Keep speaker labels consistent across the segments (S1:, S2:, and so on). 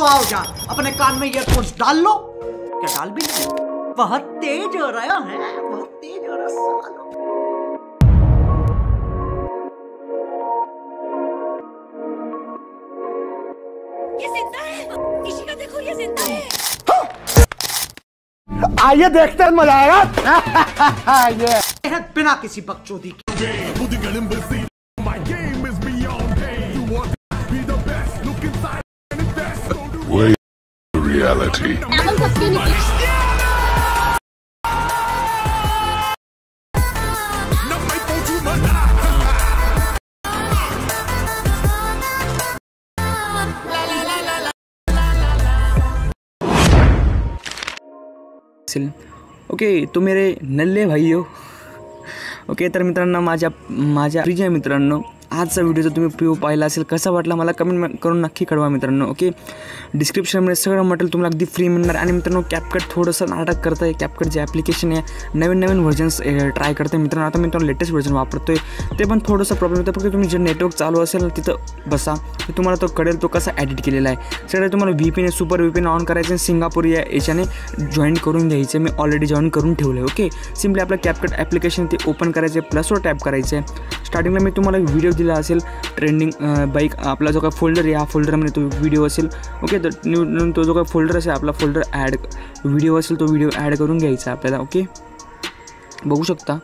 S1: तो आओ यार, अपने कान में ईयरफोन्स डाल लो। क्या डाल भी नहीं? बहुत तेज हो रहा है, बहुत तेज हो रहा सालो।
S2: ये जिंदा है, किसी का देखो ये जिंदा है।
S3: आइए देखते हैं, मजा आएगा।
S1: बिना किसी बकचोदी के।
S4: Reality.
S5: ओके, तो मेरे नल्ले भाइयो, ओके, तर मित्रांनो माझ्या प्रिय मित्रांनो, आजचा व्हिडिओ जर तुम्ही पाहिला असेल कसा वाटला मला कमेंट करून नक्की कळवा मित्रांनो. ओके, डिस्क्रिप्शनमध्ये सगळं मटेरियल तुम्हाला अगदी फ्री मिळणार. आणि मित्रांनो कॅपकट थोडंसं नाटक करतं आहे. कॅपकट जे ॲप्लिकेशन आहे नवीन व्हर्जन्स ट्राय करते मित्रांनो. आता मी तो लेटेस्ट व्हर्जन वापरतो आहे, ते पण थोडंसं प्रॉब्लेम येतं. फक्त तुम्ही जे नेटवर्क चालू असेल तिथं बसा, तर तुम्हाला तो कळेल तो कसा एडिट केलेला आहे. सगळं तुम्हाला VPN सुपर VPN ऑन करायचं, सिंगापूर या याच्याने जॉईन करून घ्यायचं. मी ऑलरेडी जॉईन करून ठेवलं आहे. ओके, सिम्पली आपलं कॅपकट ॲप्लिकेशन ते ओपन करायचं आहे, प्लसवर टॅप करायचं आहे. स्टार्टिंगला मी तुम्हाला व्हिडिओ दिला असेल ट्रेंडिंग बाईक, आपला जो काय फोल्डर आहे ह्या फोल्डरमध्ये तो व्हिडिओ असेल. ओके, तर तो जो काय फोल्डर असेल आपला फोल्डर ॲड व्हिडिओ असेल तो व्हिडिओ ॲड करून घ्यायचा आपल्याला. ओके, बघू शकता.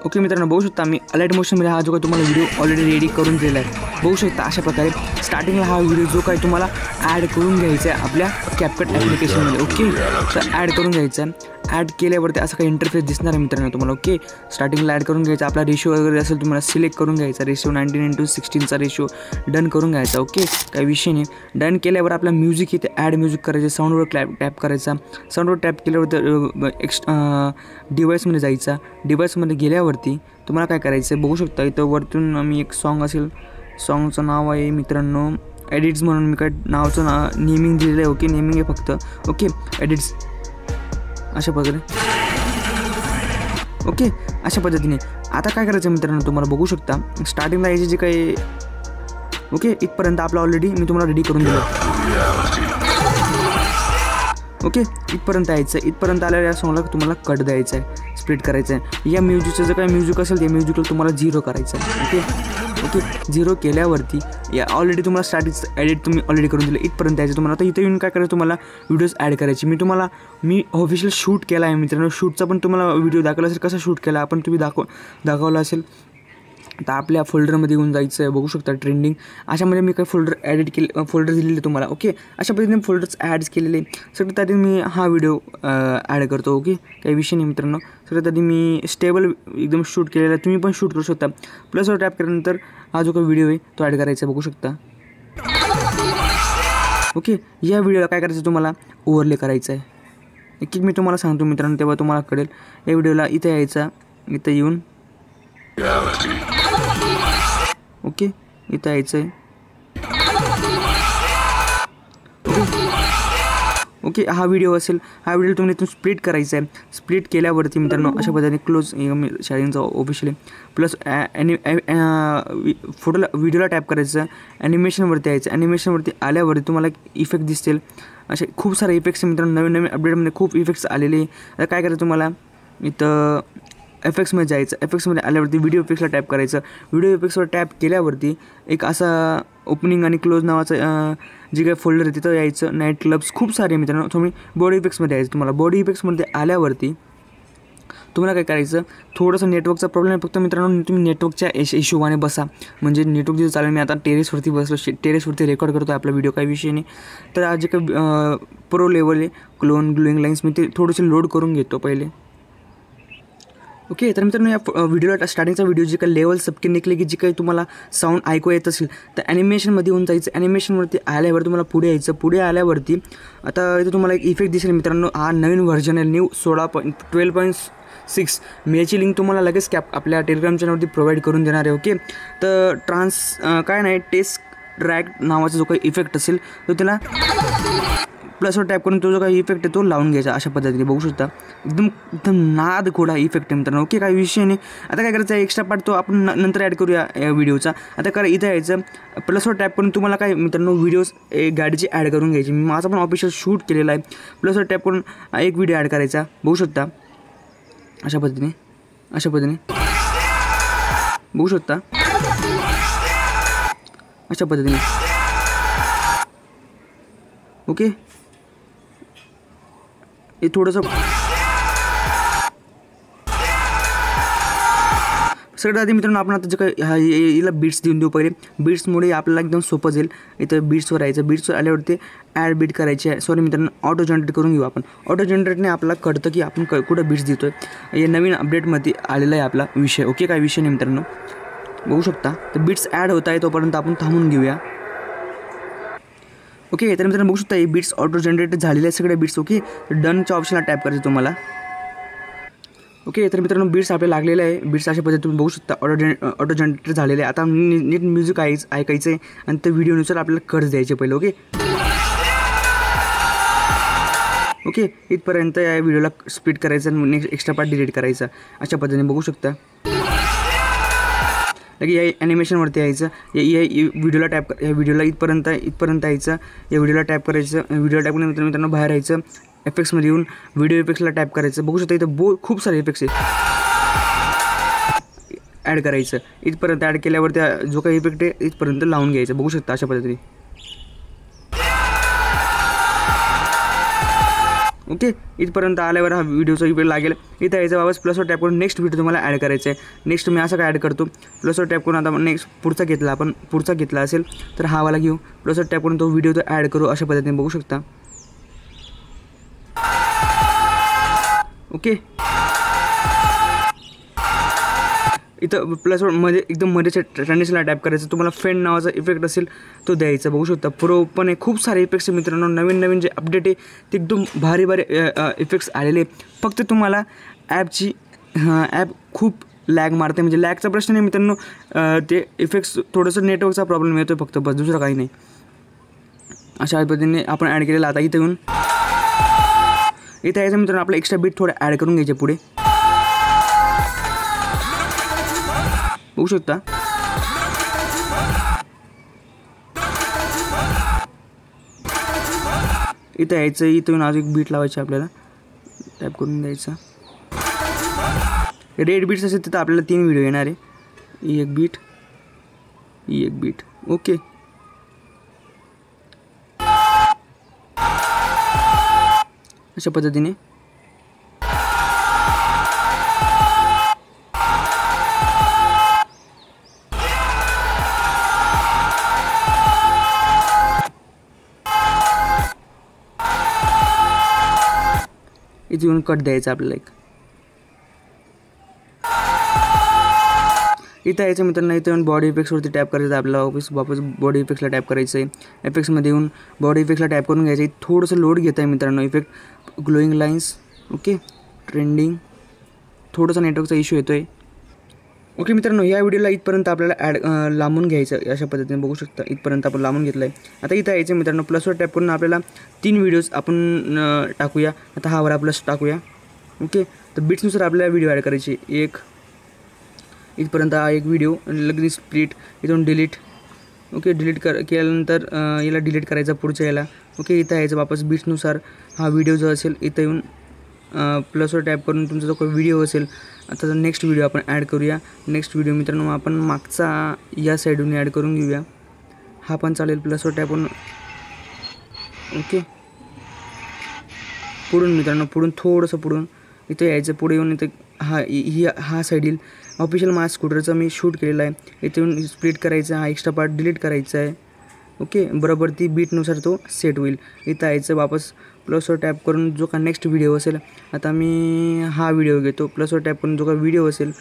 S5: ओके मित्रांनो, बघू शकता मी अलाइट मोशनमध्ये हा जो काय तुम्हाला व्हिडिओ ऑलरेडी रेडी करून दिला आहे. बघू शकता अशा प्रकारे स्टार्टिंगला हा व्हिडिओ जो काय तुम्हाला ॲड करून घ्यायचा आहे आपल्या कॅपकट ॲप्लिकेशनमध्ये. ओके, तर ॲड करून घ्यायचं आहे. ॲड केल्यावरती असं काही इंटरफेस दिसणार आहे मित्रांनो तुम्हाला. ओके, स्टार्टिंगला ॲड करून घ्यायचा. आपला रेशो वगैरे असेल तुम्हाला सिलेक्ट करून घ्यायचा. रेशो 19:16 रेशो डन करून घ्यायचा. ओके, काही विषय नाही. डन केल्यावर आपला म्युझिक इथे ॲड म्युझिक करायचं. साऊंडवर टॅप करायचा. साऊंडवर टॅप केल्यावर डिव्हाइसमध्ये जायचा. डिव्हाइसमध्ये गेल्यावरती तुम्हाला काय करायचं आहे बघू शकता. इथं वरतून मी एक सॉन्ग असेल, सॉन्गचं नाव आहे मित्रांनो एडिट्स म्हणून. मी काय नावाचं नेमिंग दिलेलं आहे. ओके, नेमिंग आहे फक्त. ओके, एडिट्स अशा प्रकारे. ओके, अशा पद्धतीने आता काय करायचं मित्रांनो तुम्हाला बघू शकता. स्टार्टिंगला याचे जे काही ओके इथपर्यंत आपलं ऑलरेडी मी तुम्हाला रेडी करून दिलं. ओके, इथपर्यंत यायचं. इथपर्यंत आल्यावर या सॉंगला तुम्हाला कट द्यायचा आहे, स्प्लिट करायचं आहे. या म्युझिकचं जे काही म्युझिक असेल ते म्युझिकला तुम्हाला 0 करायचं आहे. ओके, 0 केल्यावरती या ऑलरेडी तुम्हाला स्टार्टिंग एडिट तुम्ही ऑलरेडी करून दिलं. इथपर्यंत यायचं तुम्हाला. आता इथं येऊन काय करायचं तुम्हाला व्हिडिओज ॲड करायची. मी ऑफिशियल शूट केला आहे मित्रांनो. शूटचा पण तुम्हाला व्हिडिओ दाखवला असेल कसा शूट केला आपण तुम्ही दाखवला असेल. आता आपल्या फोल्डरमध्ये येऊन जायचं आहे. बघू शकता ट्रेंडिंग अशामध्ये मी काही फोल्डर दिलेले तुम्हाला. ओके, अशा पद्धतीने फोल्डर्स ॲड केलेले सगळं. त्यात मी हा व्हिडिओ ॲड करतो. ओके, काही विषय नाही मित्रांनो. सगळं त्यात मी स्टेबल एकदम शूट केलेला तुम्ही पण शूट करू शकता. प्लसवर टॅप केल्यानंतर हा जो काही व्हिडिओ आहे तो ॲड करायचा बघू शकता. ओके, या व्हिडिओला काय करायचं तुम्हाला ओव्हरले करायचं आहे. एक मी तुम्हाला सांगतो मित्रांनो तेव्हा तुम्हाला कळेल. या व्हिडिओला इथे यायचा, इथं येऊन ओके इथं यायचं आहे. ओके, हा व्हिडिओ असेल. हा व्हिडिओ तुम्ही इथून स्प्लिट करायचा आहे. स्प्लिट केल्यावरती मित्रांनो अशा पद्धतीने क्लोज शाळेंचा ऑफिशियली प्लस व्हिडिओला टॅप करायचं. ॲनिमेशनवरती यायचं. ॲनिमेशनवरती आल्यावरती तुम्हाला इफेक्ट दिसतील. असे खूप सारे इफेक्ट्स मित्रांनो नवीन अपडेटमध्ये खूप इफेक्ट्स आलेले. आता काय करायचं तुम्हाला इथं एफेक्ट्समध्ये जायचं. एफेक्ट्समध्ये आल्यावरती व्हिडिओ इफेक्ट्सला टॅप करायचं. व्हिडिओ इफेक्ट्सवर टॅप केल्यावरती एक असा ओपनिंग आणि क्लोज नावाचं जे काही फोल्डर आहे तिथं यायचं. नाईट क्लब्स खूप सारे मित्रांनो. तुम्ही बॉडी इफेक्ट्समध्ये यायचं. तुम्हाला बॉडी इफेक्ट्समध्ये आल्यावरती तुम्हाला काय करायचं थोडंसं नेटवर्कचा प्रॉब्लेम आहे फक्त मित्रांनो. तुम्ही नेटवर्कच्या इश्यूवाने बसा. म्हणजे नेटवर्क जिथं चालेल. मी आता टेरेसवरती बसलो. टेरेसवरती रेकॉर्ड करतो आपला व्हिडिओ काही विषय नाही. तर आज जे काही प्रो लेवल आहे ग्लोईंग लाईन्स मी ते थोडेसे लोड करून घेतो पहिले. ओके, तर मित्रांनो या व्हिडिओला स्टार्टिंगचा व्हिडिओ जे काही लेवल सबके निघले की जे काही तुम्हाला साऊंड ऐकू येत असेल तर ॲनिमेशनमध्ये येऊन जायचं. ॲनिमेशनवरती आल्यावर तुम्हाला पुढे यायचं. पुढे आल्यावरती आता इथे तुम्हाला एक इफेक्ट दिसेल मित्रांनो. हा नवीन व्हर्जन आहे न्यू 12.6. मी याची लिंक तुम्हाला लगेच आपल्या टेलिग्राम चॅनलवरती प्रोव्हाइड करून देणार आहे. ओके, तर काय नाही टेस्ट ट्रॅक नावाचा जो काही इफेक्ट असेल तो त्याला प्लसवर टॅप करून तो जो काही इफेक्ट आहे तो लावून घ्यायचा अशा पद्धतीने बघू शकता. एकदम एकदम नाद खोडा इफेक्ट आहे मित्रांनो. ओके, काही विषय नाही. आता काय करायचं, एक्स्ट्रा पार्ट तो आपण नंतर ॲड करूया या व्हिडिओचा. आता करा इथं यायचं, प्लसवर टॅप करून तुम्हाला काय मित्रांनो व्हिडिओज गाडीची ॲड करून घ्यायची. मी माझा पण ऑफिशियल शूट केलेला आहे. प्लसवर टॅप करून एक व्हिडिओ ॲड करायचा बघू शकता अशा पद्धतीने बघू शकता अशा पद्धतीने. ओके, हे थोडंसं सगळ्यात आधी मित्रांनो आपण आता जे काही याला बीट्स देऊन देऊ. पहिले बीट्समुळे आपल्याला एकदम सोपं जाईल. इथं बीट्सवर यायचं, बीट्सवर आल्यावरती ॲड बीट करायची आहे. सॉरी मित्रांनो, ऑटो जनरेट करून घेऊ आपण. ऑटो जनरेटने आपल्याला कळतं की आपण कुठं बीट्स देतो आहे. हे नवीन अपडेटमध्ये आलेला आहे आपला विषय. ओके, काय विषय नाही मित्रांनो, बघू शकता. तर बीट्स ॲड होत आहे तोपर्यंत आपण थांबून घेऊया. ओके, तर मित्रांनो बघू शकता हे बीट्स ऑटो जनरेट झालेले आहेत सगळे बीट्स. ओके, डनच्या ऑप्शनला टॅप करायचं तुम्हाला. ओके, तर मित्रांनो बीट्स आपल्याला लागलेले आहे. बीट्स अशा पद्धतीने तुम्ही बघू शकता ऑटो जनरेटर झालेले आहे. आता नीट म्युझिक ऐकायचं आहे आणि त्या व्हिडिओनुसार आपल्याला कर्ज द्यायचे पहिले. ओके, इथपर्यंत या व्हिडिओला स्प्लिट करायचं आणि नेक्स्ट एक्स्ट्रा पार्ट डिलीट करायचा अशा पद्धतीने बघू शकता. लगे या ॲनिमेशनवरती यायचं, या व्हिडिओला टॅप या व्हिडिओला इथपर्यंत यायचं, या व्हिडिओला टॅप करायचं. व्हिडिओला टॅप करून मित्रांनो बाहेर यायचं, इफेक्ट्समध्ये येऊन व्हिडिओ इफेक्ट्सला टॅप करायचं. बघू शकता इथं खूप सारे इफेक्ट्स आहेत, ॲड करायचं. इथपर्यंत ॲड केल्यावर त्या जो काही इफेक्ट आहे इथपर्यंत लावून घ्यायचं बघू शकता अशा पद्धतीने. ओके, इथपर्यंत आल्यावर हा व्हिडिओचा इफेक्ट लागेल. इथं यायचं वापस प्लसवर टॅप करून नेक्स्ट व्हिडिओ तुम्हाला ॲड करायचं आहे. नेक्स्ट मी असं काय ॲड करतो, प्लसवर टॅप करून आता नेक्स्ट पुढचा घेतला असेल तर हा वाला घेऊ, प्लसवर टॅप करून तो व्हिडिओ तो ॲड करू अशा पद्धतीने बघू शकता. ओके, इथं प्लसवर मध्ये एकदम मध्येच्या ट्रान्झिशनला टॅप करायचं. तुम्हाला फेंड नावाचा इफेक्ट असेल तो द्यायचा बघू शकता. पण आहे खूप सारे इफेक्ट्स मित्रांनो, नवीन जे अपडेट आहे ते एकदम भारी इफेक्ट्स आलेले. फक्त तुम्हाला ॲप खूप लॅग मारते, म्हणजे लॅगचा प्रश्न नाही मित्रांनो, ते इफेक्ट्स थोडंसं नेटवर्कचा प्रॉब्लेम येतो फक्त, बस दुसरं काही नाही. अशा पद्धतीने आपण ॲड केलेलं. आता इथं यायचं मित्रांनो, आपलं एक्स्ट्रा बीट थोडं ॲड करून घ्यायचे पुढे बघू शकता. इथं यायचं, इथून अजून एक बीट लावायची आपल्याला, टॅप करून द्यायचा. रेड बीट्स असेल तिथं आपल्याला 3 व्हिडिओ येणार आहे. ही एक बीट. ओके, अशा पद्धतीने इथे येऊन कट द्यायचा आपल्याला एक. इथं यायचं मित्रांनो, इथं येऊन बॉडी इफेक्ट्सवरती टॅप करायचं आपल्याला. वापस बॉडी इफेक्ट्सला टॅप करायचं आहे. इफेक्ट्समध्ये येऊन बॉडी इफेक्ट्सला टॅप करून घ्यायचं. थोडंसं लोड घेत आहे मित्रांनो effect. Glowing lines, okay, trending, थोडासा नेटवर्कचा इश्यू येतो आहे. ओके मित्रांनो, या व्हिडिओला इथपर्यंत आपल्याला लांबून घ्यायचं अशा पद्धतीने बघू शकता. इथपर्यंत आपण लांबून घेतलं आहे. आता इथं यायचं मित्रांनो, प्लसवर टॅप करून आपल्याला 3 व्हिडिओज आपण टाकूया. आता हा वाला प्लस टाकूया. ओके, तर बीट्सनुसार आपल्याला व्हिडिओ ॲड करायची. इथपर्यंत हा एक व्हिडिओ, लगेच स्प्लिट, इथून डिलीट. ओके, डिलीट केल्यानंतर याला डिलीट करायचा पुढच्या याला. ओके, इथं यायचं वापस बीट्सनुसार हा व्हिडिओ जो असेल इथं येऊन प्लसवर टॅप करून तुमचा जो काही व्हिडिओ असेल, आता नेक्स्ट व्हिडिओ आपण ॲड करूया. नेक्स्ट व्हिडिओ मित्रांनो आपण मागचा या साईडून ॲड करून घेऊया. हा पण चालेल, प्लसवर टॅप करून. ओके, पुढून मित्रांनो, थोडंसं पुढून इथं यायचं. पुढे येऊन इथं हा साईड येईल. ऑफिशियल माझ्या स्कूटरचा मी शूट केलेला आहे. इथे येऊन स्प्लिट करायचा, हा एक्स्ट्रा पार्ट डिलीट करायचा आहे. ओके, बरोबर ती बीटनुसार तो सेट होईल. इथं यायचं वापस, प्लसवर टॅप करून जो का नेक्स्ट व्हिडिओ असेल, आता मी हा व्हिडिओ घेतो. प्लसवर टॅप करून जो का व्हिडिओ असेल,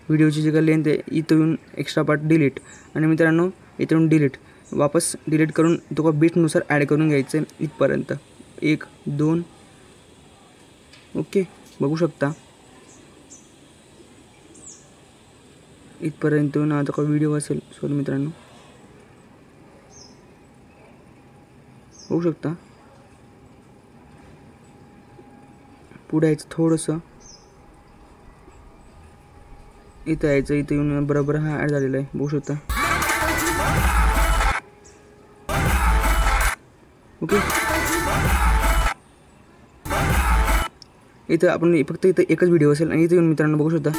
S5: व्हिडिओची जी काही लेंथ आहे इथं येऊन एक्स्ट्रा पार्ट डिलीट. आणि मित्रांनो इथं येऊन डिलीट, वापस डिलीट करून तो का बीटनुसार ॲड करून घ्यायचं आहे इथपर्यंत. 1 2. ओके, बघू शकता इथपर्यंत येऊन आता का व्हिडिओ असेल, सॉरी मित्रांनो, बघू शकता पुढे यायचं थोडंसं, इथं यायचं, इथं येऊन बरोबर हा ॲड झालेला आहे बघू शकता. ओके, इथं आपण फक्त इथं एकच व्हिडिओ असेल आणि इथं येऊन मित्रांनो बघू शकता.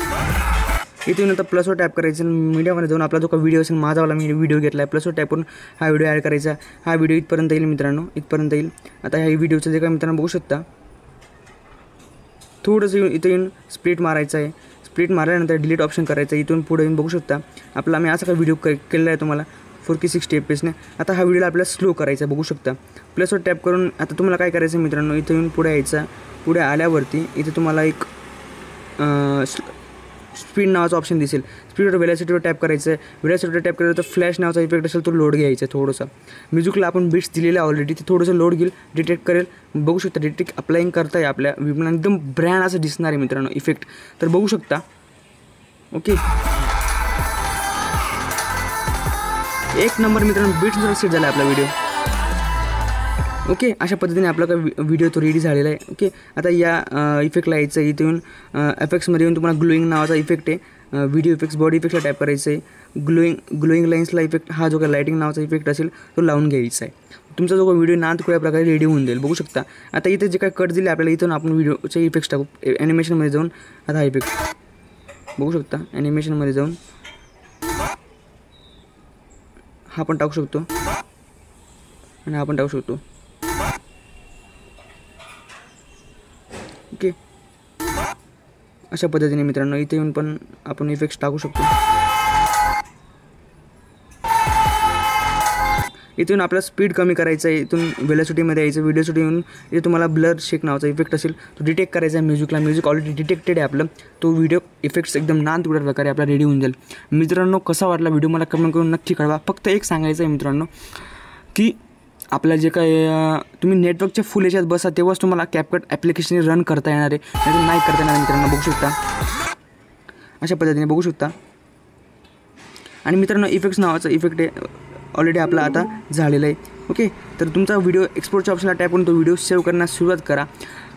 S5: इथे येऊन आता प्लसवर टॅप करायचं, मीडियामध्ये जाऊन आपला जो काही व्हिडिओ असेल, माझावाला मी व्हिडिओ घेतला आहे, प्लसवर टॅप करून हा व्हिडिओ ॲड करायचा. हा व्हिडिओ इथपर्यंत येईल मित्रांनो, इथपर्यंत येईल. आता ह्या व्हिडिओचं जे काय मित्रांनो बघू शकता, थोडंसं येऊन इथं येऊन स्प्लिट मारायचं आहे. स्प्लिट मारल्यानंतर डिलीट ऑप्शन करायचं आहे. इथून पुढे येऊन बघू शकता आपला मी असा काही व्हिडिओ केलेला आहे तुम्हाला 4K 60 FPS ने. आता हा व्हिडिओला आपल्याला स्लो करायचा बघू शकता. प्लसवर टॅप करून आता तुम्हाला काय करायचं आहे मित्रांनो, इथं येऊन पुढे यायचा. पुढे आल्यावरती इथे तुम्हाला एक स्पीड नावाचा ऑप्शन दिसेल. स्पीडवर वेलॉसिटीवर टॅप करायचं आहे. वेलॉसिटीवर टॅप करायचं तर फ्लॅश नावाचा इफेक्ट असेल तो लोड घ्यायचा थोडंसं. म्युझिकला आपण बीट्स दिलेले ऑलरेडी, ते थोडंसं लोड घेईल, डिटेक्ट करेल. बघू शकता डिटेक्ट अप्लाइंग करता आहे आपल्या व्हिडिओला, एकदम ब्रँड असं दिसणार आहे मित्रांनो इफेक्ट, तर बघू शकता. ओके, एक नंबर मित्रांनो, बीट्स जरा सेट झाला आपला व्हिडिओ. ओके, अशा पद्धतीने आपला का व्हिडिओ तो रेडी झालेला आहे. ओके, आता या इफेक्टला यायचं आहे. इथे येऊन एफेक्ट्समध्ये येऊन तुम्हाला ग्लोईंग नावाचा इफेक्ट आहे. व्हिडिओ इफेक्ट्स बॉडी इफेक्टला टॅप करायचं आहे. ग्लोईंग लाईन्सला इफेक्ट, हा जो काही लाईटिंग नावाचा इफेक्ट असेल तो लावून घ्यायचा आहे. तुमचा जो काही व्हिडिओ नांदकुळ्या प्रकारे रेडी होऊन जाईल बघू शकता. आता इथे जे काही कट दिले आपल्याला, इथून आपण व्हिडिओचे इफेक्ट्स टाकू. ॲनिमेशनमध्ये जाऊन आता हा इफेक्ट बघू शकता. ॲनिमेशनमध्ये जाऊन हा पण टाकू शकतो आणि हा पण टाकू शकतो. ओके, अशा पद्धतीने मित्रांनो इथे येऊन पण आपण इफेक्ट्स टाकू शकतो. इथून आपला स्पीड कमी करायचा आहे. इथून वेलॉसिटीमध्ये यायचं. व्हिडिओसाठी येऊन इथे तुम्हाला ब्लर शेक नावाचा इफेक्ट असेल तो डिटेक्ट करायचा आहे म्युझिकला. म्युझिक ऑलरेडी डिटेक्टेड आहे आपलं. तो व्हिडिओ इफेक्ट्स एकदम नांदकुळ्या प्रकारे आपला रेडी होऊन जाईल. मित्रांनो कसा वाटला व्हिडिओ मला कमेंट करून नक्की कळवा. फक्त एक सांगायचं आहे मित्रांनो की आपल्या जे काय तुम्ही नेटवर्कच्या फुल याच्यात बसा तेव्हाच तुम्हाला CapCut ॲप्लिकेशन रन करता येणार आहे, नाही करता येणार मित्रांनो बघू शकता. अशा पद्धतीने बघू शकता. आणि मित्रांनो इफेक्ट्स नावाचा इफेक्ट आहे ऑलरेडी आपला आता झालेला आहे. ओके, तर तुमचा व्हिडिओ एक्सपोर्टच्या ऑप्शनला टॅप करून तो व्हिडिओ सेव्ह करण्यास सुरुवात करा.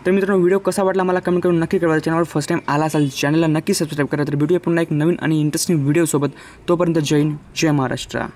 S5: तर मित्रांनो व्हिडिओ कसा वाटला मला कमेंट करून नक्की कळवा. चॅनलवर फर्स्ट टाईम आला असाल चॅनलला नक्की सबस्क्राईब करा. तर भेटूया पुन्हा एक नवीन आणि इंटरेस्टिंग व्हिडिओसोबत. तोपर्यंत जय हिंद, जय महाराष्ट्र.